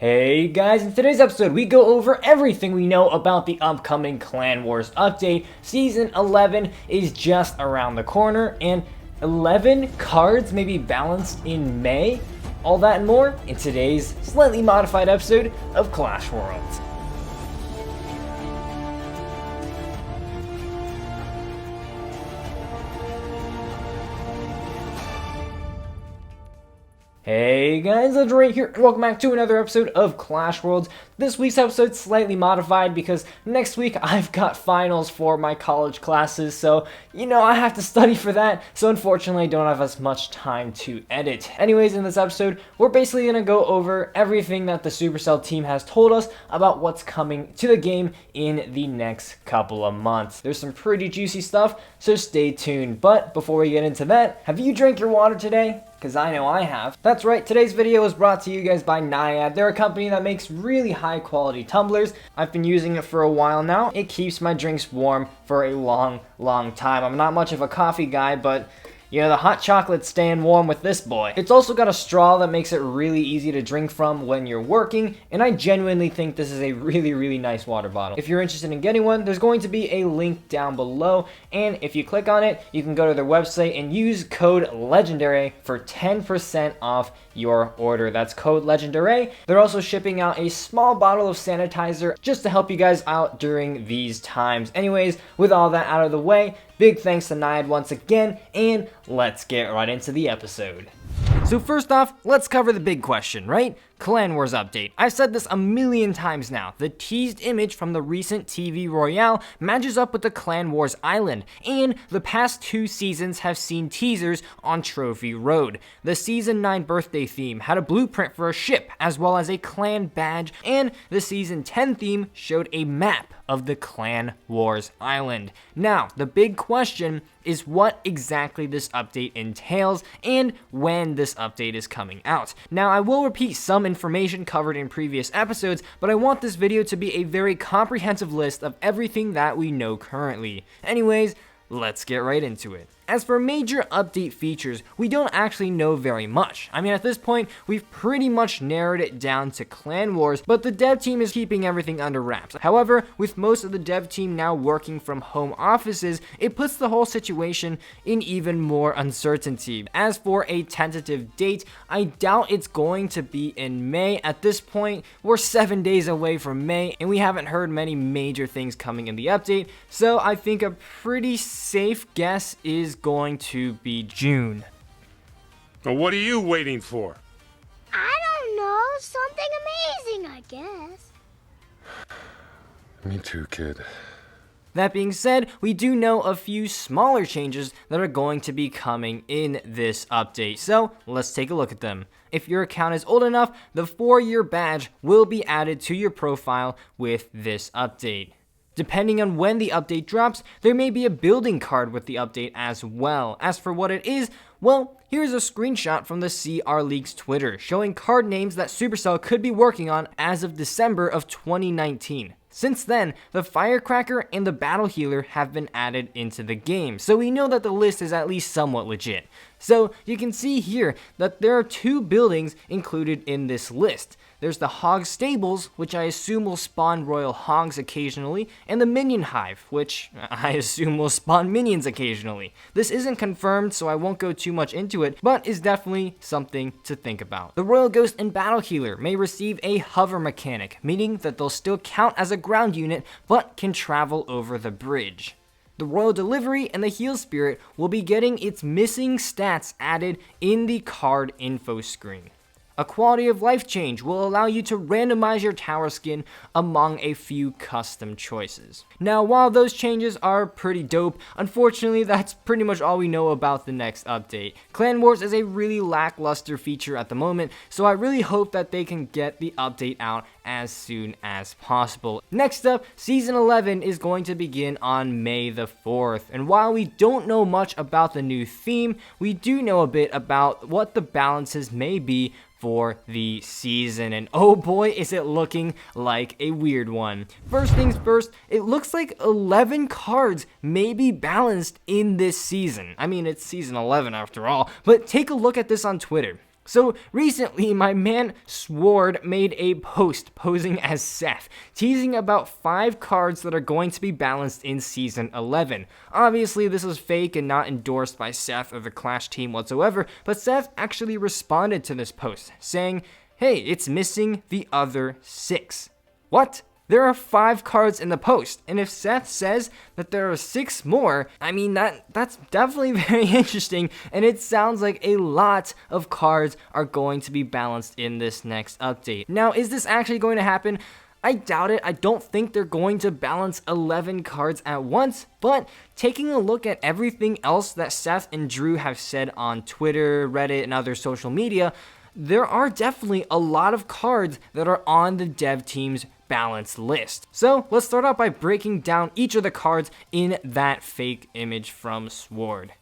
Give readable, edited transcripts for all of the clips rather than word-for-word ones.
Hey guys, in today's episode we go over everything we know about the upcoming Clan Wars update. Season 11 is just around the corner and 11 cards may be balanced in May. All that and more in today's slightly modified episode of Clash Worlds. Hey guys, LegendRay here, and welcome back to another episode of Clash Worlds. This week's episode is slightly modified because next week I've got finals for my college classes, so I have to study for that, so unfortunately I don't have as much time to edit. Anyways, in this episode, we're basically going to go over everything that the Supercell team has told us about what's coming to the game in the next couple of months. There's some pretty juicy stuff, so stay tuned. But before we get into that, have you drank your water today? Because I know I have. That's right, today's video is brought to you guys by Naiad. They're a company that makes really high quality tumblers. I've been using it for a while now. It keeps my drinks warm for a long time. I'm not much of a coffee guy, but the hot chocolate's staying warm with this boy. It's also got a straw that makes it really easy to drink from when you're working, and I genuinely think this is a really nice water bottle. If you're interested in getting one, there's going to be a link down below, and if you click on it, you can go to their website and use code LEGENDARY for 10% off your order. That's code LEGENDARY. They're also shipping out a small bottle of sanitizer just to help you guys out during these times. Anyways, with all that out of the way, big thanks to Naiad once again, and let's get right into the episode. So first off, let's cover the big question, right? Clan Wars update. I've said this a million times now. The teased image from the recent TV Royale matches up with the Clan Wars Island, and the past 2 seasons have seen teasers on Trophy Road. The Season 9 birthday theme had a blueprint for a ship, as well as a clan badge, and the Season 10 theme showed a map of the Clan Wars Island. Now, the big question is what exactly this update entails and when this update is coming out. Now, I will repeat some information covered in previous episodes, but I want this video to be a very comprehensive list of everything that we know currently. Anyways, let's get right into it. As for major update features, we don't actually know very much. I mean, at this point, we've pretty much narrowed it down to Clan Wars, but the dev team is keeping everything under wraps. However, with most of the dev team now working from home offices, it puts the whole situation in even more uncertainty. As for a tentative date, I doubt it's going to be in May. At this point, we're 7 days away from May, and we haven't heard many major things coming in the update, so I think a pretty safe guess is going to be June. Well, what are you waiting for? I don't know. Something amazing, I guess. Me too, kid. That being said, we do know a few smaller changes that are going to be coming in this update, so let's take a look at them. If your account is old enough, the 4-year badge will be added to your profile with this update. Depending on when the update drops, there may be a building card with the update as well. As for what it is, well, here's a screenshot from the CR League's Twitter showing card names that Supercell could be working on as of December of 2019. Since then, the Firecracker and the Battle Healer have been added into the game, so we know that the list is at least somewhat legit. So you can see here that there are 2 buildings included in this list. There's the Hog Stables, which I assume will spawn Royal Hogs occasionally, and the Minion Hive, which I assume will spawn minions occasionally. This isn't confirmed, so I won't go too much into it, but is definitely something to think about. The Royal Ghost and Battle Healer may receive a hover mechanic, meaning that they'll still count as a ground unit, but can travel over the bridge. The Royal Delivery and the Heal Spirit will be getting its missing stats added in the card info screen. A quality of life change will allow you to randomize your tower skin among a few custom choices. Now, while those changes are pretty dope, unfortunately that's pretty much all we know about the next update. Clan Wars is a really lackluster feature at the moment, so I really hope that they can get the update out as soon as possible. Next up, Season 11 is going to begin on May the 4th, and while we don't know much about the new theme, we do know a bit about what the balances may be for the season, and oh boy is it looking like a weird one. First things first, it looks like 11 cards may be balanced in this season. I mean, it's season 11 after all, but take a look at this on Twitter. So recently, my man Sword made a post posing as Seth, teasing about 5 cards that are going to be balanced in Season 11. Obviously, this is fake and not endorsed by Seth or the Clash team whatsoever, but Seth actually responded to this post, saying, "Hey, it's missing the other 6. What? There are 5 cards in the post, and if Seth says that there are 6 more, I mean, that's definitely very interesting, and it sounds like a lot of cards are going to be balanced in this next update. Now, is this actually going to happen? I doubt it. I don't think they're going to balance 11 cards at once, but taking a look at everything else that Seth and Drew have said on Twitter, Reddit, and other social media, there are definitely a lot of cards that are on the dev team's balanced list. So let's start out by breaking down each of the cards in that fake image from Sword.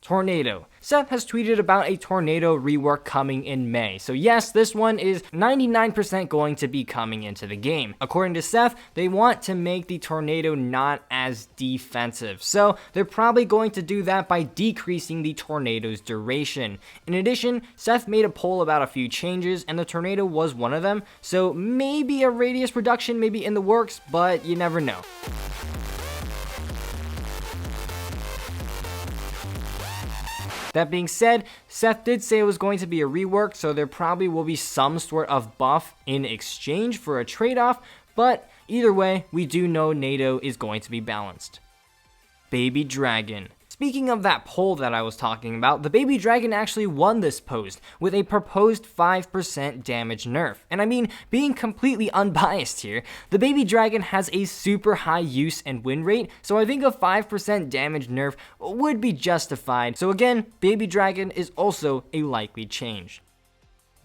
Tornado. Seth has tweeted about a Tornado rework coming in May. So yes, this one is 99% going to be coming into the game. According to Seth, they want to make the Tornado not as defensive. So they're probably going to do that by decreasing the Tornado's duration. In addition, Seth made a poll about a few changes and the Tornado was one of them. So maybe a radius reduction may be in the works, but you never know. That being said, Seth did say it was going to be a rework, so there probably will be some sort of buff in exchange for a trade-off, but either way, we do know NATO is going to be balanced. Baby Dragon. Speaking of that poll that I was talking about, the Baby Dragon actually won this post with a proposed 5% damage nerf. And I mean, being completely unbiased here, the Baby Dragon has a super high use and win rate, so I think a 5% damage nerf would be justified. So again, Baby Dragon is also a likely change.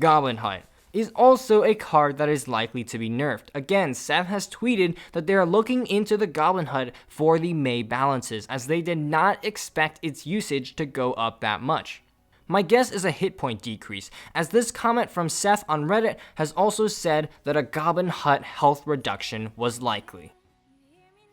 Goblin Hut is also a card that is likely to be nerfed. Again, Seth has tweeted that they are looking into the Goblin Hut for the May balances, as they did not expect its usage to go up that much. My guess is a hit point decrease, as this comment from Seth on Reddit has also said that a Goblin Hut health reduction was likely.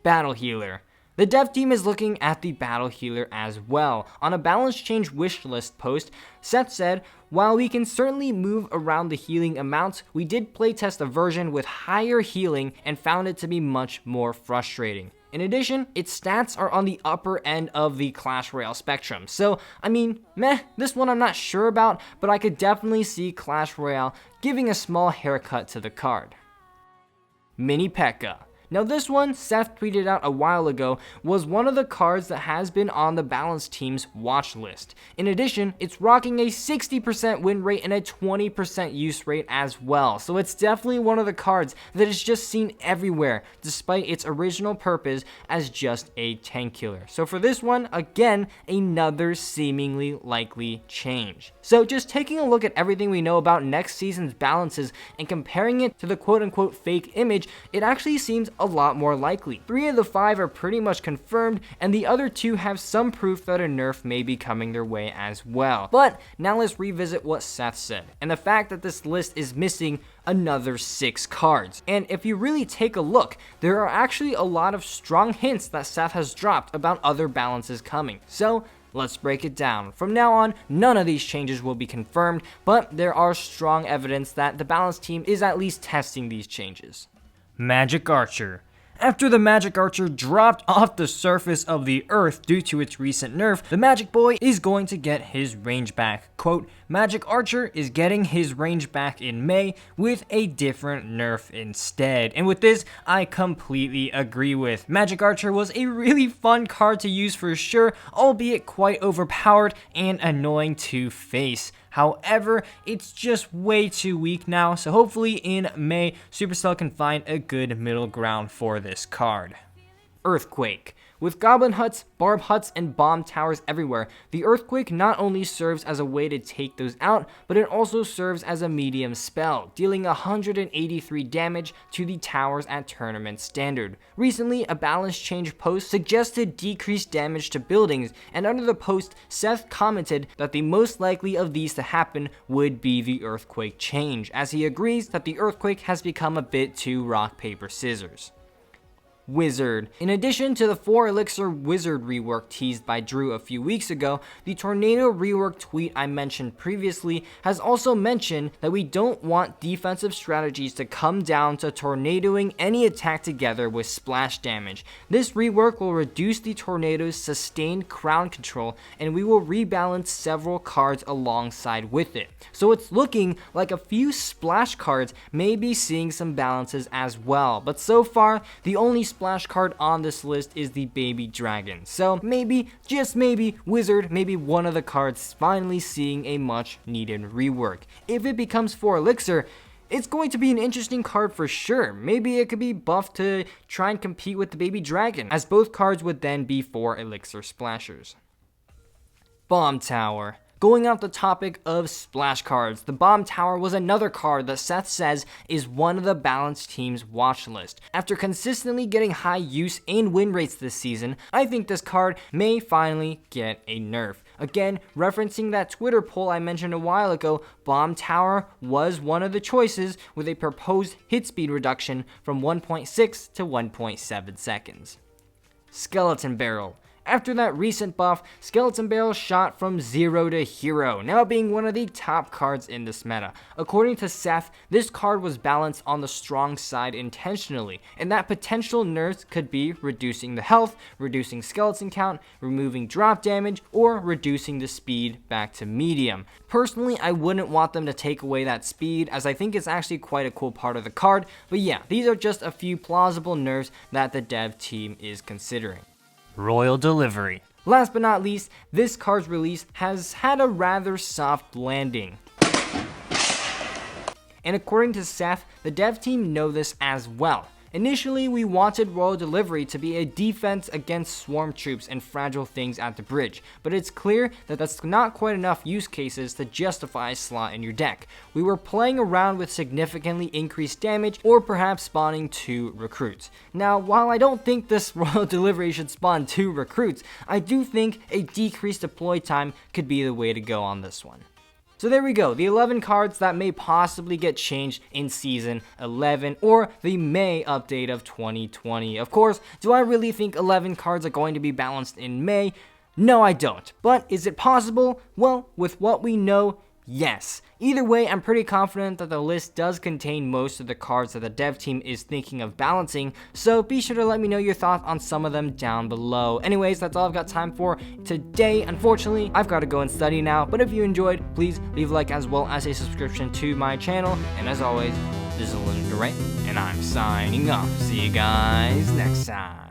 Battle Healer. The dev team is looking at the Battle Healer as well. On a balance change wishlist post, Seth said, "While we can certainly move around the healing amounts, we did playtest a version with higher healing and found it to be much more frustrating. In addition, its stats are on the upper end of the Clash Royale spectrum. So, I mean, this one I'm not sure about, but I could definitely see Clash Royale giving a small haircut to the card." Mini P.E.K.K.A. Now this one, Seth tweeted out a while ago, was one of the cards that has been on the balance team's watch list. In addition, it's rocking a 60% win rate and a 20% use rate as well. So it's definitely one of the cards that is just seen everywhere, despite its original purpose as just a tank killer. So for this one, again, another seemingly likely change. So just taking a look at everything we know about next season's balances and comparing it to the quote-unquote fake image, it actually seems a lot more likely. 3 of the 5 are pretty much confirmed, and the other 2 have some proof that a nerf may be coming their way as well. But now let's revisit what Seth said, and the fact that this list is missing another 6 cards. And if you really take a look, there are actually a lot of strong hints that Seth has dropped about other balances coming. So let's break it down. From now on, none of these changes will be confirmed, but there are strong evidence that the balance team is at least testing these changes. Magic Archer. After the Magic Archer dropped off the surface of the earth due to its recent nerf, the Magic Boy is going to get his range back. Quote, "Magic Archer is getting his range back in May with a different nerf instead." And with this, I completely agree with. Magic Archer was a really fun card to use for sure, albeit quite overpowered and annoying to face. However, it's just way too weak now, so hopefully in May, Supercell can find a good middle ground for this card. Earthquake. With Goblin Huts, Barb Huts, and Bomb Towers everywhere, the Earthquake not only serves as a way to take those out, but it also serves as a medium spell, dealing 183 damage to the towers at tournament standard. Recently, a balance change post suggested decreased damage to buildings, and under the post, Seth commented that the most likely of these to happen would be the Earthquake change, as he agrees that the Earthquake has become a bit too rock, paper, scissors. Wizard. In addition to the 4 Elixir Wizard rework teased by Drew a few weeks ago, the Tornado rework tweet I mentioned previously has also mentioned that we don't want defensive strategies to come down to tornadoing any attack together with splash damage. This rework will reduce the Tornado's sustained crown control, and we will rebalance several cards alongside with it. So it's looking like a few splash cards may be seeing some balances as well, but so far the only splash card on this list is the Baby Dragon. So maybe, just maybe, Wizard may be one of the cards finally seeing a much needed rework. If it becomes 4 Elixir, it's going to be an interesting card for sure. Maybe it could be buffed to try and compete with the Baby Dragon, as both cards would then be 4 Elixir splashers. Bomb Tower. Going off the topic of splash cards, the Bomb Tower was another card that Seth says is one of the balanced team's watch list. After consistently getting high use and win rates this season, I think this card may finally get a nerf. Again, referencing that Twitter poll I mentioned a while ago, Bomb Tower was one of the choices with a proposed hit speed reduction from 1.6 to 1.7 seconds. Skeleton Barrel. After that recent buff, Skeleton Barrel shot from 0 to hero, now being one of the top cards in this meta. According to Seth, this card was balanced on the strong side intentionally, and that potential nerfs could be reducing the health, reducing skeleton count, removing drop damage, or reducing the speed back to medium. Personally, I wouldn't want them to take away that speed, as I think it's actually quite a cool part of the card, but yeah, these are just a few plausible nerfs that the dev team is considering. Royal Delivery. Last but not least, this card's release has had a rather soft landing. And according to Seth, the dev team know this as well. Initially, we wanted Royal Delivery to be a defense against swarm troops and fragile things at the bridge, but it's clear that that's not quite enough use cases to justify a slot in your deck. We were playing around with significantly increased damage or perhaps spawning 2 recruits. Now, while I don't think this Royal Delivery should spawn 2 recruits, I do think a decreased deploy time could be the way to go on this one. So there we go, the 11 cards that may possibly get changed in Season 11 or the May update of 2020. Of course, do I really think 11 cards are going to be balanced in May? No, I don't. But is it possible? Well, with what we know, yes. Either way, I'm pretty confident that the list does contain most of the cards that the dev team is thinking of balancing, so be sure to let me know your thoughts on some of them down below. Anyways, that's all I've got time for today. Unfortunately, I've got to go and study now, but if you enjoyed, please leave a like as well as a subscription to my channel. And as always, this is Legend Ray, and I'm signing off. See you guys next time.